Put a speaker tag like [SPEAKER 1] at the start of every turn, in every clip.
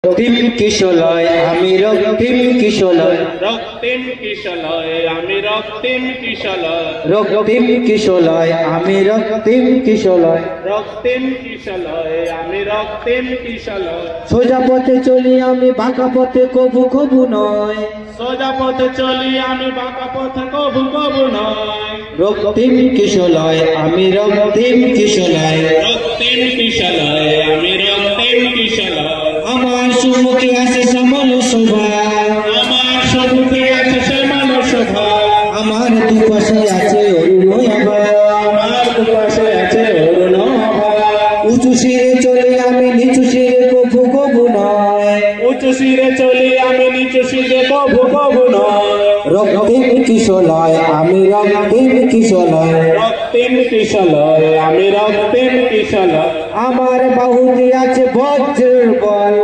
[SPEAKER 1] রক্তিম কিশলয় আমি রক্তিম কিশলয়
[SPEAKER 2] রক্তিম কিশলয় আমি রক্তিম কিশলয়
[SPEAKER 1] রক্তিম কিশলয় আমি রক্তিম কিশলয়
[SPEAKER 2] রক্তিম কিশলয় আমি রক্তিম কিশলয়
[SPEAKER 1] সোজা পথে চলি আমি বাঁকা পথে কবু কবু নয়
[SPEAKER 2] সোজা পথে চলি আমি বাঁকা পথে কবু কবু নয়
[SPEAKER 1] রক্তিম কিশলয় আমি রক্তিম কিশলয়
[SPEAKER 2] রক্তিম কিশলয় আমি রক্তিম কিশলয়
[SPEAKER 1] আমার সুমুখে আছে শ্যামল শোভা
[SPEAKER 2] আমার সম্মুখে আছে শ্যামল শোভা
[SPEAKER 1] আমার দুপাশে আছে অরুণ আভা
[SPEAKER 2] আমার দুপাশে আছে অরুণ আভা
[SPEAKER 1] উঁচু শিরে চলে আমি নিচু শিরে কবু কবু নয়
[SPEAKER 2] উঁচু শিরে চলি আমি নিচু শিরে কবু কবু নয়
[SPEAKER 1] রক্তিম কিশলয় আমি রক্তিম কিশলয়
[SPEAKER 2] রক্তিম কিশলয় আমি রক্তিম কিশলয়
[SPEAKER 1] আমার বাহুতে আছে বজ্রের বল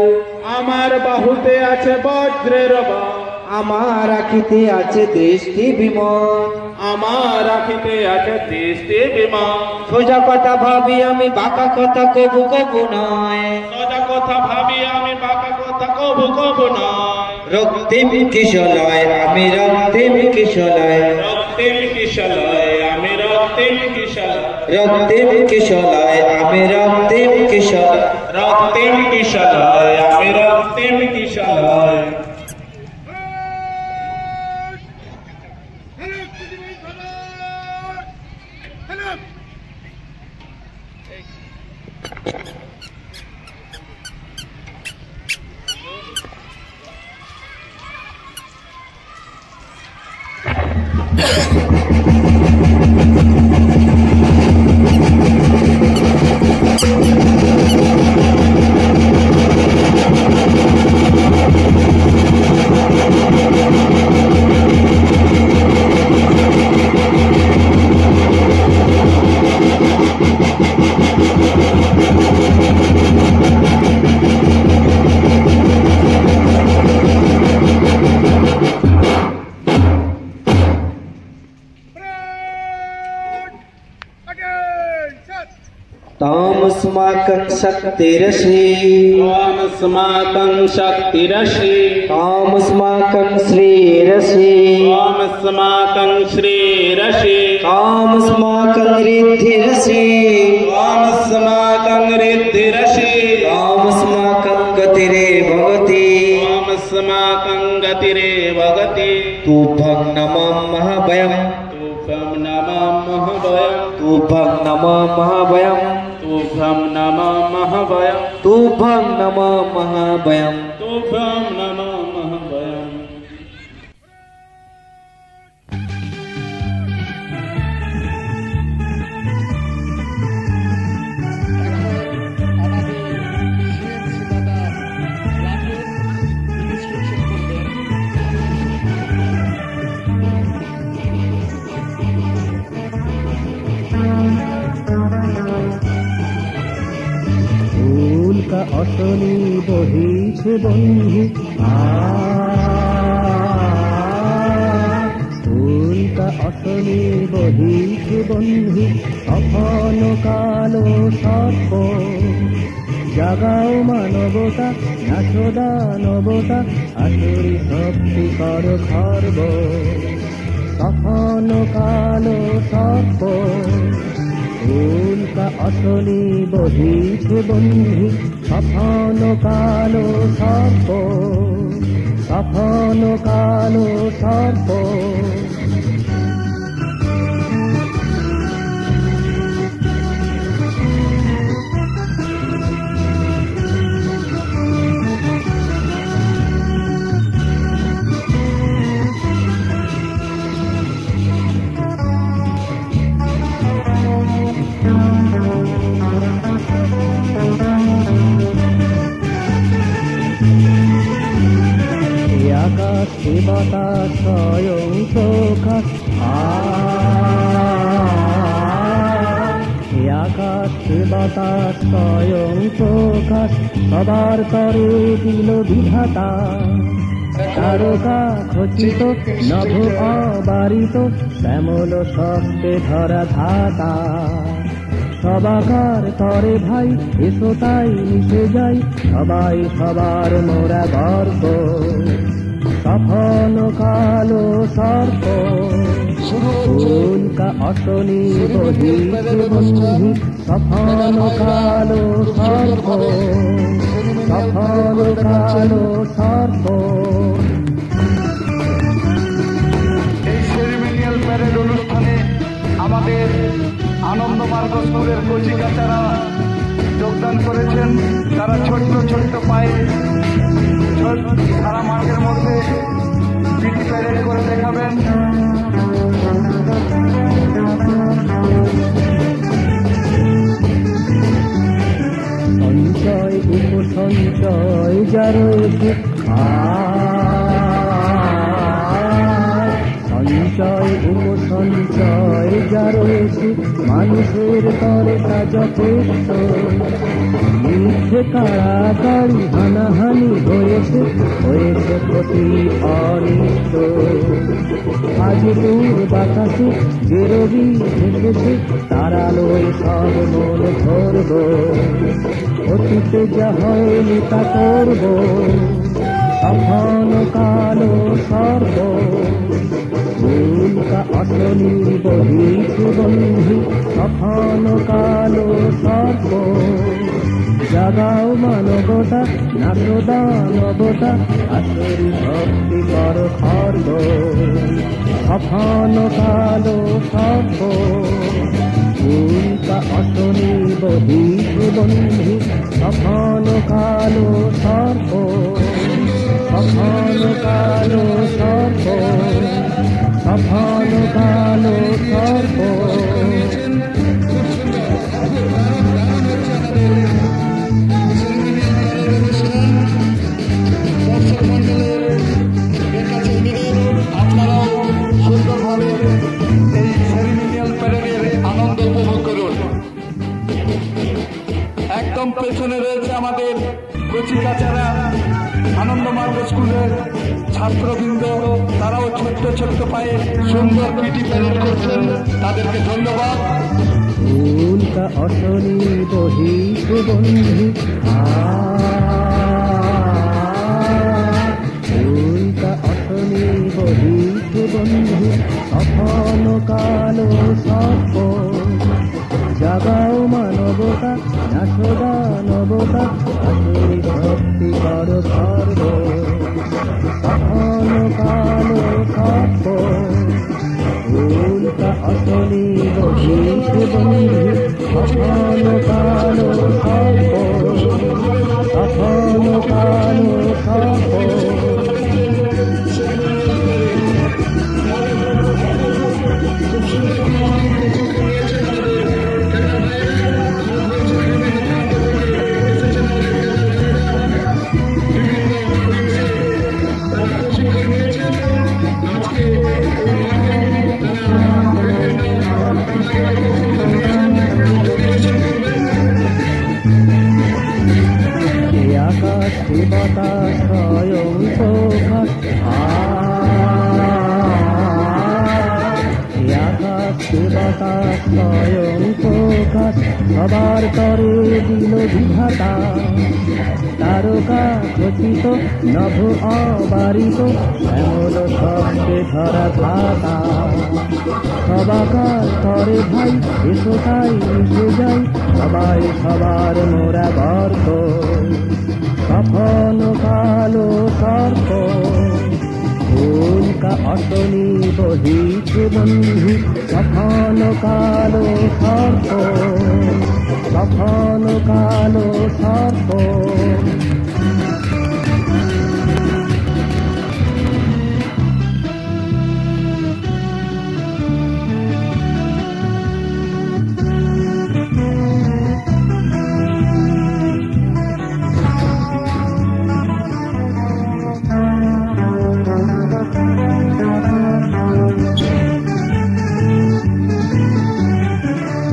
[SPEAKER 2] আমার বাহুতে আছে বজ্রের বল
[SPEAKER 1] আমার আখিতে আছে দৃষ্টি বিমল
[SPEAKER 2] আমার আখিতে আছে দৃষ্টি বিমান
[SPEAKER 1] সোজা কথা ভাবি আমি বাঁকা কথা কবু কবু নয়
[SPEAKER 2] সোজা কথা ভাবি আমি বাঁকা কথা কবু কবু নয়
[SPEAKER 1] রক্তিম কিশলয় আমি রক্তিম কিশলয়
[SPEAKER 2] রক্তিম কিশলয় আমি রক্তিম কিশলয়
[SPEAKER 1] রক্তিম কিশলয় আমি রক্তিম কিশলয়
[SPEAKER 2] রক্তিম কিশলয় আমি রক্তিম কিশলয়
[SPEAKER 1] तामस्माकं शक्तिरसि
[SPEAKER 2] त्वमस्माकं शक्तिरसि
[SPEAKER 1] तामस्माकं श्रीरसि
[SPEAKER 2] त्वमस्माकं श्रीरसि
[SPEAKER 1] तामस्माकं रिद्धिरसि
[SPEAKER 2] त्वमस्माकं रिद्धिरसि
[SPEAKER 1] तामस्माकं गतिरे भवति
[SPEAKER 2] त्वमस्माकं गतिरे भगति
[SPEAKER 1] तुभं नमः महाभयम्
[SPEAKER 2] तुभं नमः महाभयम्
[SPEAKER 1] तुभं नमः महाभयम्
[SPEAKER 2] तुभं नमः महाभयम्
[SPEAKER 1] तुभं नमः महाभयम्
[SPEAKER 2] तुभं नमः महाभयम्
[SPEAKER 3] का असली बहिছে बंधु फूल का असली बहिছে बंधु सफल कालो सर्प জাগাও মানবতা নাচো দানবতা আসরি শক্তি কর খর্ব সফল কালো सर्प फूल का असली बहिছে बंधु सफल कालो सर्प सफल कालो सर्प আকাশ বাতাস স্বয়ং প্রকাশ আকাশ বাতাস স্বয়ং প্রকাশ সবার তরে দিল বিধাতা তারকা খচিত নভ অবারিত শ্যামল শক্তে ধরা ধাতা সবাকার তরে ভাই এসো তাই মিশে যাই সবাই সবার মোরা গর্ব সফল কালো সর্প উনকা অটনি বন্ধু সফল কালো সর্প সফল কালো সর্প।
[SPEAKER 4] এই সেরিমোনিয়াল প্যারেড অনুষ্ঠানে আমাদের আনন্দমার্গ স্কুলের কচিকাচারা যোগদান করেছেন। তারা ছোট্ট ছোট্ট পায়ে সারা মাঠের মধ্যে পিটি প্যারেড করে দেখাবেন।
[SPEAKER 3] সঞ্চয় উপসঞ্চয় যার সঞ্চয় উপসঞ্চয় যার মানুষের তরে তা যথেষ্ট মিথ্যে কাড়াকাড়ি হানাহানি হয়েছে ক্ষতি অনিষ্ট। আজ দূর বাতাসে যে রবি ভেসেছে তারালোয় সব মন ধরব অতীতে যা হয়নি তা করব সফল কালো সর্ব উনকা অটনি বহিছে বন্ধু সফল কালো সর্ব। জাগাও মানবতা নাচো দানবতা আসরি ভক্তি কর খর্ব সফল কালো সর্ব উনকা অটনি বহিছে বন্ধু সফল কালো সর্ব সফল কালো সর্ব সফল কালো সর্প।
[SPEAKER 4] আপনারাও সুন্দরভাবে এই সেরিমোনিয়াল প্যারেডের আনন্দ উপভোগ করুন। একদম পেছনে রয়েছে আমাদের কচিকাচারা আনন্দমার্গ স্কুলের ছাত্রবৃন্দ। তারাও ছোট্ট ছোট্ট পায়ে সুন্দর পিটি প্যারেড করছেন, তাদেরকে ধন্যবাদ।
[SPEAKER 3] উনকা অটনি বহিছে বন্ধু উনকা অটনি বহিছে বন্ধু সফল কালো সর্প। জাগাও মানবতা নাচো দানবতা আসরি ভক্তি কর খর্ব সফল কালো সর্প উনকা অটনি বহিছে বন্ধু সফল কালো সর্প সফল কালো সর্প। আকাশ বাতাস স্বয়ং প্রকাশ আকাশ বাতাস স্বয়ং প্রকাশ সবার তরে দিল বিধাতা তারকা খচিত নভ অবারিত এমন শব্দে ধরা ধাতা সবাকার তরে ভাই এসো তাই মিশে যাই সবাই সবার মোরা গর্ব সফল কালো সর্প উনকা অটনি বহিছে বন্ধু সফল কালো সর্প সফল কালো সর্প।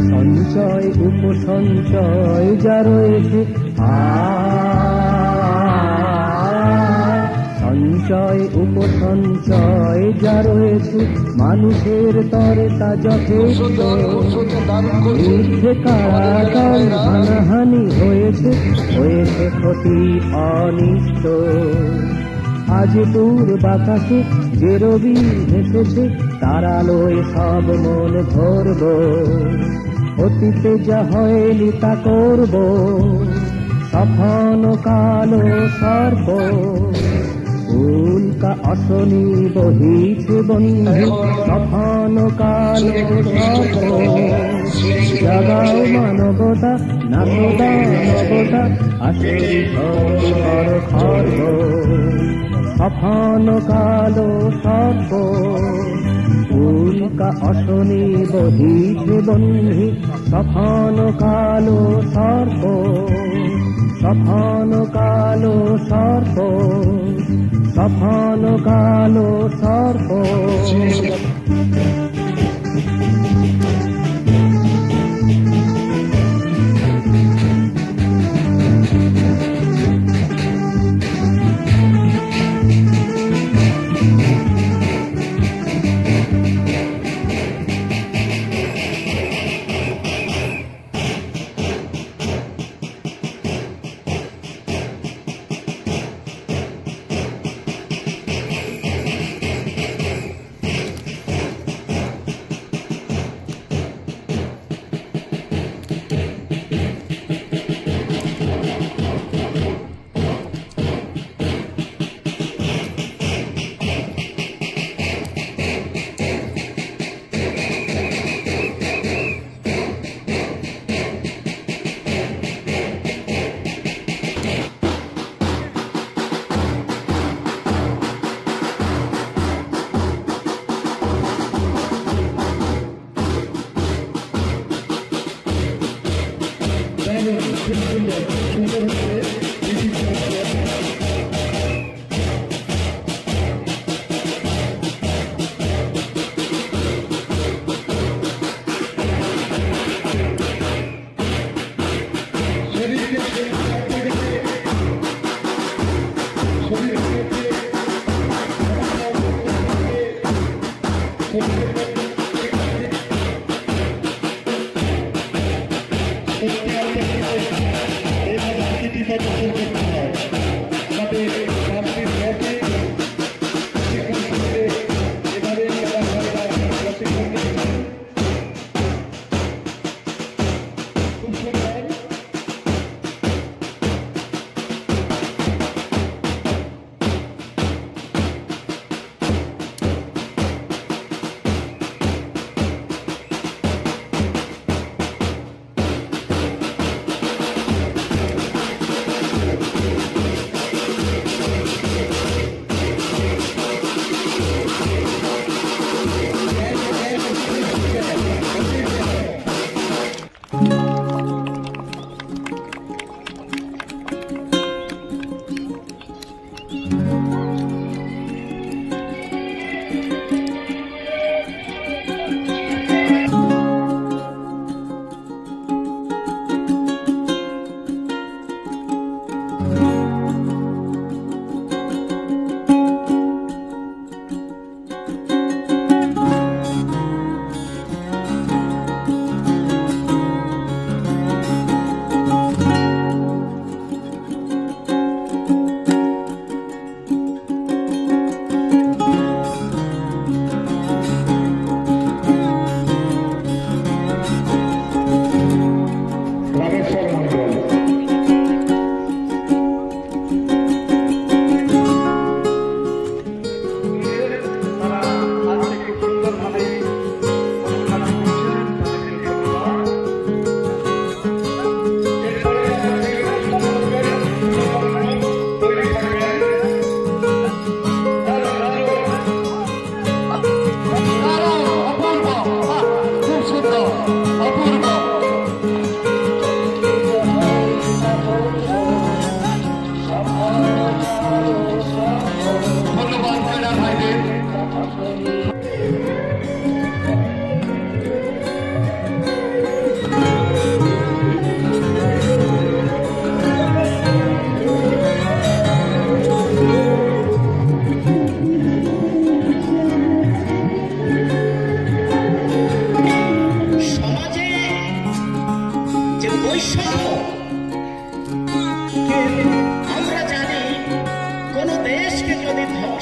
[SPEAKER 3] সঞ্চয় উপসঞ্চয় যা রয়েছে সঞ্চয় উপসঞ্চয় যা রয়েছে মানুষের তরে তা যথেষ্ট। মিথ্যে কারাগার হানাহানি হয়েছে, হয়েছে ক্ষতি অনিষ্ট। আজ দূর বাতাসে যে রবি হেসেছে, তারালোয় সব মন ধরব। অতীতে যা হয়নি তা করব, সফন কালো সর্প। উল্কা অশনি বহিছে বন্ধু, সফন কালো সর্প। জাগাও মানবতা, নামো দানবতা, আসরি সর খর্ব। সফন কালো সর্প, উল্কা অশনি বহিছে বন্ধু, সফন কালো সর্প। সফন কালো সর্প, সফন কালো সর্প।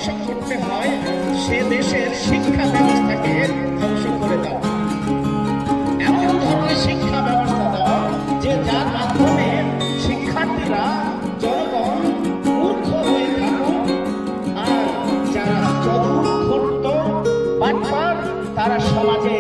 [SPEAKER 5] ধ্বংস করতে হয় সে দেশের শিক্ষা ব্যবস্থাকে ধ্বংস করে দাও। এমন ধরনের শিক্ষা ব্যবস্থা দাও যে যার মাধ্যমে শিক্ষার্থীরা জনগণ মূর্খ হয়ে থাকুক, আর যারা চতুর্থ বাটপার তারা সমাজে